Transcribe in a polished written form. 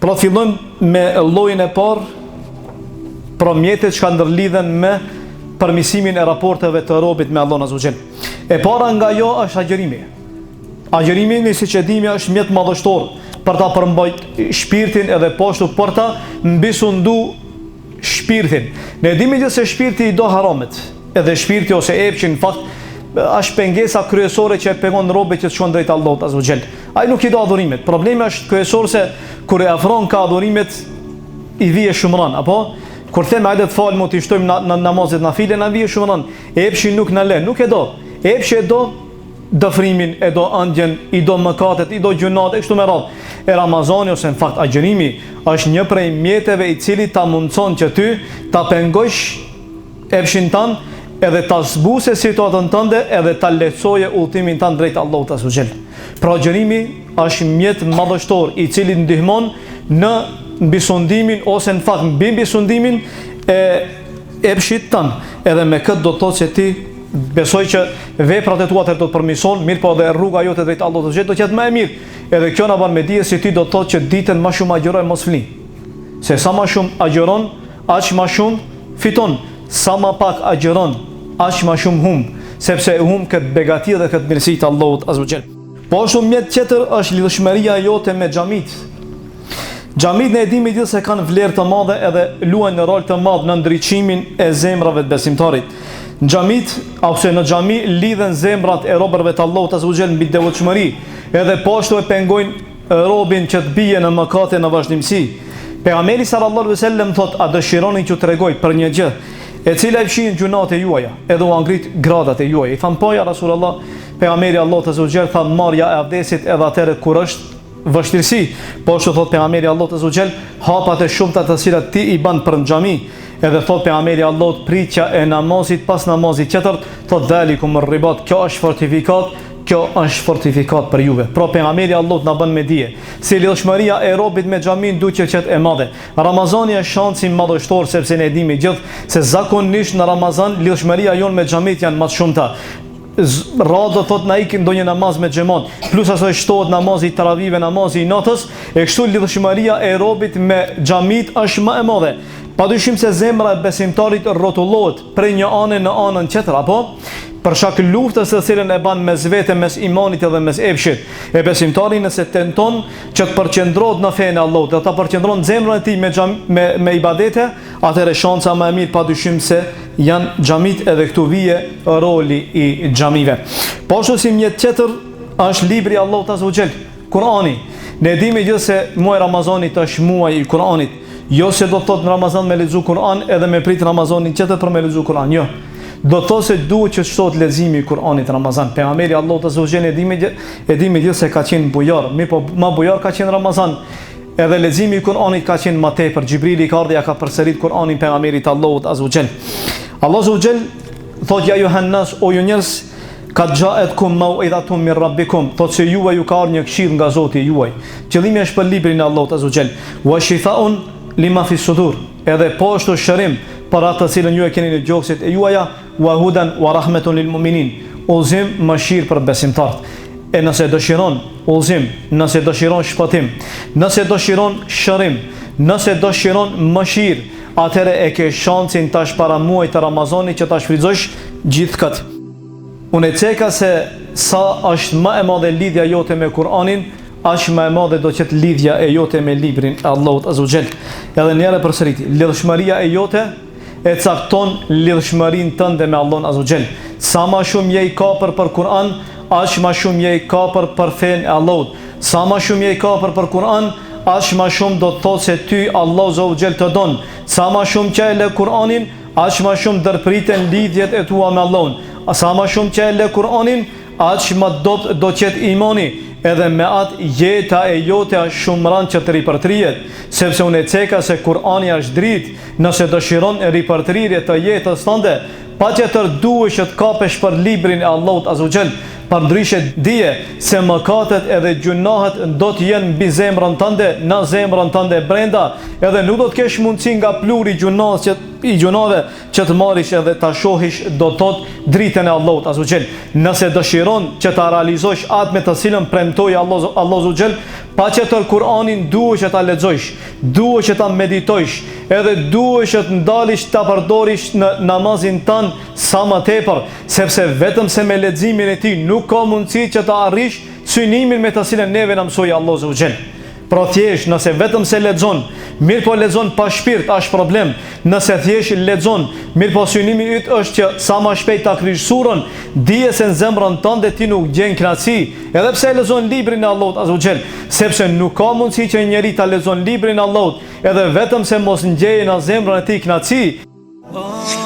Pra të fillojmë me llojin e parë, pra mjetet që ndërlidhen me përmisimin e raporteve të robit me Allahun azza wa jall. E para nga jo është agjërimi. Agjërimi, siç e dimi, është mjet madhështor për ta përmbajtur shpirtin edhe poshtu për ta mbisundu shpirtin. Ne dimi që se shpirti i do haramet, edhe shpirti ose epshi në fakt është pengesa kryesore që e pengon robit që të shkon drejt Allahut azza wa jall. Ai nuk i do adhurimet. Problemi është kryesor se kur e afron ka adhurimet i vije shumëran, apo kur them hajde të falmu të shtojmë në namazet nafile, na vije shumëran. Epshi nuk na lë, nuk e do. Epshi e do dëfrimin, e do ëndjen, i do mëkatet, i do gjunat, e kështu me radhë. E Ramazani ose në fakt agjërimi është një prej mjeteve i cili ta mundson që ty ta pengosh epshin tan, edhe ta zbuse situatën tënde, edhe ta lehtësoje udhtimin tan drejt Allahut azza wa jall. Pra agjërimi është mjet madhështor i cili ndihmon në mbisundimin ose në fakt mbi mbisundimin e epshit tan. Edhe me këtë do të thotë se ti besoj që veprat e tua do të përmirëson, mirë po edhe rruga jote drejt Allahut azza wa jall do të jetë më e mirë. Edhe kjo na bën me dije se ti do të thotë që ditën më shumë agjëroj mos fli. Se sa më shumë agjeron, aq më shumë fiton. Sa më pak agjeron, aq më shumë humb, sepse humb këtë begati dhe këtë mirësi të Allahut azza wa jall. Po ashtu mjet tjetër është lidhshmëria jote me xhamit. Xhamit ne e dimi gjithë se kanë vlerë të madhe edhe luajnë një rol të madh në ndriçimin e zemrave të besimtarit. Në xhamit ose në xhami lidhen zemrat e robërve të Allahut azza wa jall mbi devotshmëri, edhe po ashtu e pengojnë robin që të bie në mëkate në vazhdimsi. Pejgamberi sallallahu alaihi wasallam thot: a dëshironi që t'rregoj për një gjë e cila e fshin gjunat e juaja, edhe u ngrit gradat e juaja? I than po ja Rasulullah. Pejgamberi Allahut azza wa jall tha: marrja e abdesit edhe atëre kur është vështirësi. Po ashtu thot pejgamberi Allahut azza wa jall, hapat e shumta të cilat ti i bën për në xhami. Edhe thot pejgamberi Allahut, pritja e namazit pas namazit tjetër, thot dalikum ar-ribat, kjo është fortifikat. Kjo është fortifikat për juve. Pra pejgamberi Allahut na bën me dije se lidhshmëria e robit me xhamin duhet që të e madhe. Ramazani është shansi madhështor, sepse ne dimi gjithë se zakonisht në Ramazan lidhshmëria jon me xhamit janë më të shumta. Radhë thot na ikim ndonjë namaz me xhamat, plus asoj shtohet namazi i taravive, namazi i natës, e kështu lidhshmëria e robit me xhamit është më e madhe. Padyshim se zemra e besimtarit rrotullohet prej një ane në anën tjetër, apo për shkak luftës së cilën e bën mes vete, mes imanit edhe mes epshit. E besimtari nëse tenton që të përqendrohet në fenë e Allahut, të ta përqendron zemrën e tij me ibadete, atëherë shanca më e mirë padyshim se janë xhamit, edhe këtu vije roli i xhamive. Po ashtu si mjet tjetër është libri i Allahut azza wa jall, Kurani. Ne dimi gjithë se muaji Ramazanit është muaji i Kuranit. Jo se do të thotë në Ramazan me lexu Kur'an edhe me prit Ramazanin tjetër për me lexu Kur'an, jo. Do të thotë se duhet që shtohet leximi i Kur'anit Ramazan. Pejgamberi Allahut azza wa jall e dimi gjithë se ka qenë bujar, mirë po më bujar ka qenë Ramazan. Edhe leximi i Kur'anit ka qenë më tepër. Xhibrili ka ardhur ja ka përsërit Kur'anin pejgamberit Allahut azza wa jall. Allah azza wa jall thotë ja yuhan nas, o ju njerëz, kad ja'atkum mau'izatun min rabbikum, thotë se juve ju ka ardhur një këshill nga Zoti juaj. Qëllimi është për librin e Allahut azza wa jall. Wa shifaa'un lima fi sudur, edhe po ashtu shërim për atë të cilën ju e keni në gjoksit e juaja, wa hudan wa rahmatun lil mu'minin, udhëzim mëshirë për besimtarët. E nëse dëshiron udhëzim, nëse dëshiron shpëtim, nëse dëshiron shërim, nëse dëshiron mëshirë, atëherë e ke shansin tash para muajit të Ramazanit që ta shfrytëzosh gjithë këtë. Unë e ceka se sa është më e madhe lidhja jote me Kur'anin, aq më e madhe do të jetë lidhja e jote me librin e Allahut azza wa jall. Edhe njëherë përsëriti, lidhshmëria e jote e cakton lidhshmërinë tënde me Allahun azza wa jall. Sa më shumë je i kapur për Kur'an, aq më shumë je i kapur për fenë e Allahut. Sa më shumë je i kapur për Kur'an, aq më shumë do të thotë se ty Allahu azza wa jall të don. Sa më shumë që e le Kur'anin, aq më shumë ndërpriten lidhjet e tua me Allahun. Sa më shumë që e le Kur'anin, aq më do të jetë imani. Edhe me atë jeta e jote është shumë rënd që të ripërtrihet, sepse unë e ceka se Kur'ani është dritë. Nëse dëshiron ripërtrirje të jetës tënde, patjetër duhesh që të kapesh për librin e Allahut azza wa jall. Përndryshe dije se mëkatet edhe gjunahet do të jenë mbi zemrën tënde, në zemrën tënde brenda, edhe nuk do të kesh mundësi nga pluri i gjunave që të marrish edhe ta shohish do të thotë dritën e Allahut azza wa jall. Nëse dëshiron që ta realizosh atë me të cilën premtoi Allahu azza wa jall, Pa që tërë Kur'anin duhet që ta lexojsh, duhet që ta meditojsh, edhe duhet që të ndalish ta përdorish në namazin tënd sa më tepër, sepse vetëm se me leximin e tij nuk ka mundësi që ta arrish synimin me të cilën neve na mësoi Allahu subhanahu wa taala. Pra thjesht, nëse vetëm se lexon, mirë po lexon pa shpirt, është problem. Nëse thjesht lexon, mirë po synimi yt është që sa më shpejt ta krijosh surën, dije se në zemrën tënde ti nuk gjen kënaqësi, edhe pse lexon librin e Allahut azza wa jall, sepse nuk ka mundësi që një njeri ta lexon librin e Allahut, edhe vetëm se mos ngjejë në zemrën e tij kënaqësi.